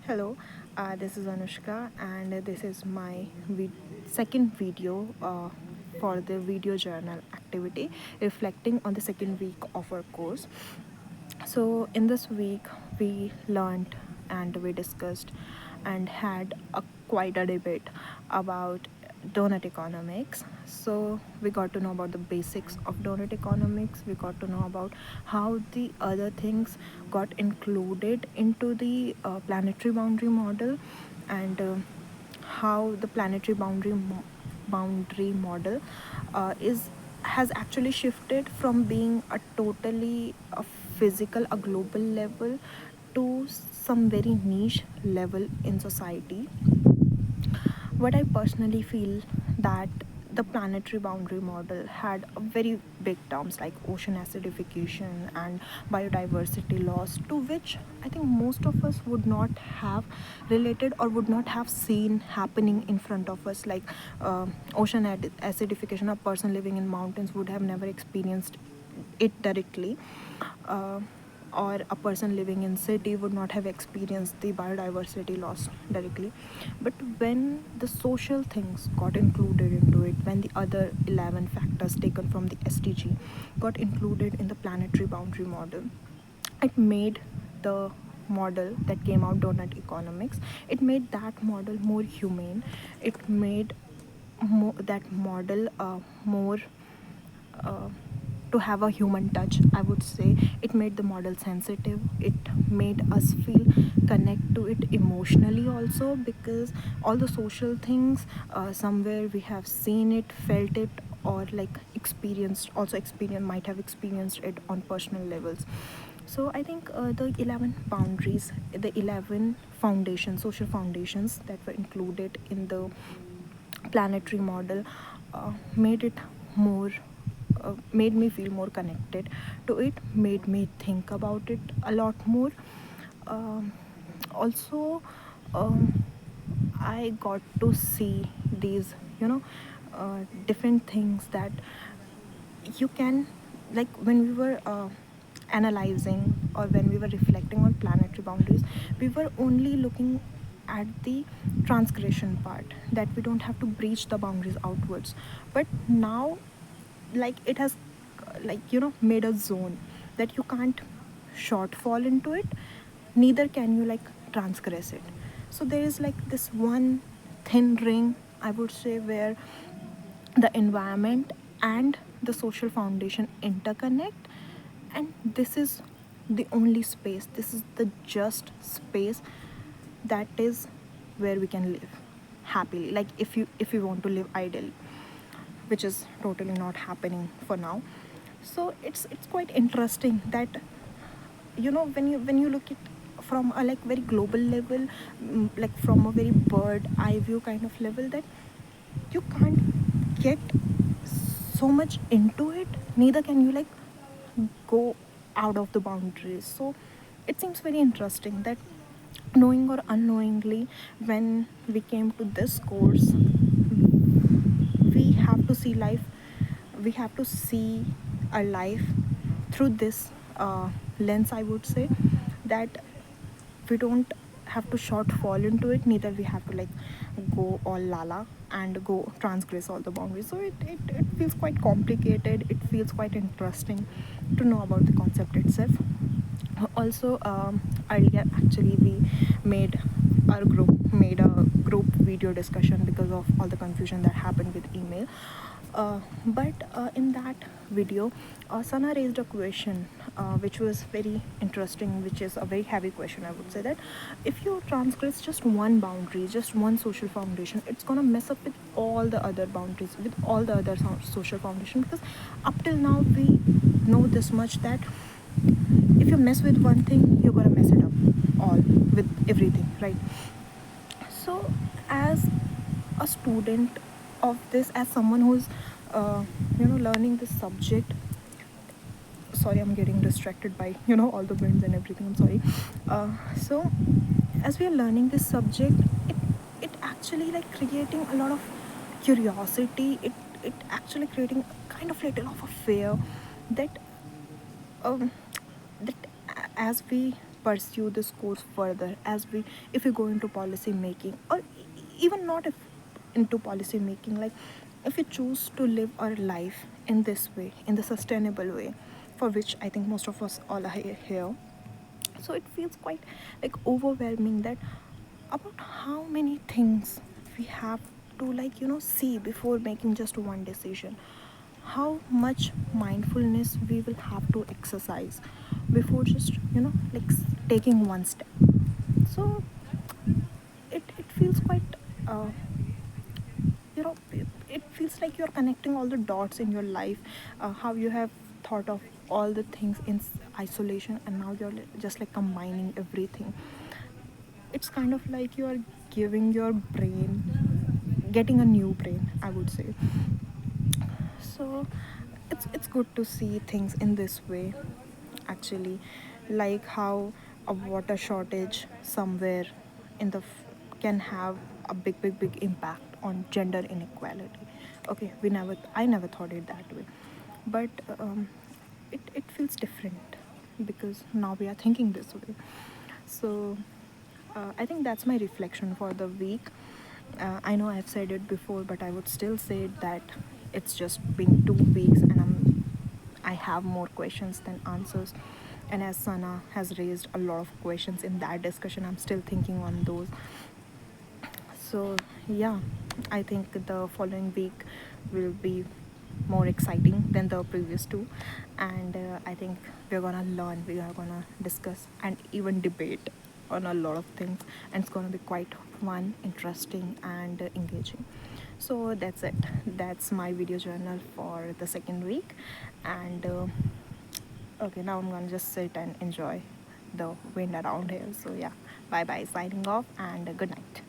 Hello, this is Anushka, and this is my second video for the video journal activity reflecting on the second week of our course. So, in this week, we learned and we discussed and had quite a debate about donut economics. So, we got to know about the basics of donut economics, we got to know about how the other things got included into the planetary boundary model, and how the planetary boundary model is has actually shifted from being a totally a physical, a global level, to some very niche level in society. What I personally feel that the planetary boundary model had a very big terms like ocean acidification and biodiversity loss, to which I think most of us would not have related or would not have seen happening in front of us. Like ocean acidification, a person living in mountains would have never experienced it directly. Uh, or a person living in city would not have experienced the biodiversity loss directly. But when the social things got included into it, when the other 11 factors taken from the SDG got included in the planetary boundary model, it made the model that came out, donut economics, it made that model more humane. It made that model more uh, to have a human touch, I would say. It made the model sensitive, it made us feel connect to it emotionally also, because all the social things, somewhere we have seen it, felt it, or like experienced, also experience might have experienced it on personal levels. So I think the 11 boundaries, the 11 foundations, social foundations that were included in the planetary model, made it more made me feel more connected to it, made me think about it a lot more. Also, um, I got to see these, different things that you can, like when we were analyzing or when we were reflecting on planetary boundaries, we were only looking at the transgression part, that we don't have to breach the boundaries outwards. But now, like it has made a zone that you can't shortfall into it, neither can you like transgress it. So there is like this one thin ring, I would say, where the environment and the social foundation interconnect, and this is the only space, this is the just space, that is where we can live happily, like if you want to live ideally, which is totally not happening for now. So it's quite interesting that, when you look at from a like very global level, like from a very bird eye view kind of level, that you can't get so much into it, neither can you like go out of the boundaries. So it seems very interesting that, knowing or unknowingly, when we came to this course, we have to see life, we have to see our life through this lens, I would say, that we don't have to short fall into it, neither we have to like go all lala and go transgress all the boundaries. So it feels quite complicated, it feels quite interesting to know about the concept itself. Also, earlier actually we made our group made a group video discussion because of all the confusion that happened with email. But in that video, Sana raised a question which was very interesting, which is a very heavy question, I would say, that if you transgress just one boundary, just one social foundation, it's gonna mess up with all the other boundaries, with all the other social foundation, because up till now we know this much, that if you mess with one thing, you're gonna mess it up all with everything, right? So, as a student of this, as someone who's learning this subject, sorry, I'm getting distracted by all the winds and everything, I'm sorry. So as we are learning this subject, it actually like creating a lot of curiosity, it actually creating kind of little of a fear, that um, that as we pursue this course further, as we if we go into policy making, or even not if into policy making, like if we choose to live our life in this way, in the sustainable way, for which I think most of us all are here. So it feels quite like overwhelming, that about how many things we have to, like, see before making just one decision, how much mindfulness we will have to exercise before just, like, taking one step. So it feels quite uh, it feels like you're connecting all the dots in your life, how you have thought of all the things in isolation, and now you're just like combining everything. It's kind of like you're giving your brain, getting a new brain, I would say. So it's good to see things in this way, actually, like how a water shortage somewhere in the can have a big impact on gender inequality. Okay, I never thought it that way, but it feels different because now we are thinking this way. So I think that's my reflection for the week. I know I've said it before, but I would still say that it's just been 2 weeks, and I have more questions than answers. And as Sana has raised a lot of questions in that discussion, I'm still thinking on those. So yeah, I think the following week will be more exciting than the previous two, and I think we're gonna learn, we are gonna discuss and even debate on a lot of things, and it's gonna be quite fun, interesting, and engaging. So that's it. That's my video journal for the second week, and okay, now I'm gonna just sit and enjoy the wind around here. So yeah, bye bye, signing off, and good night.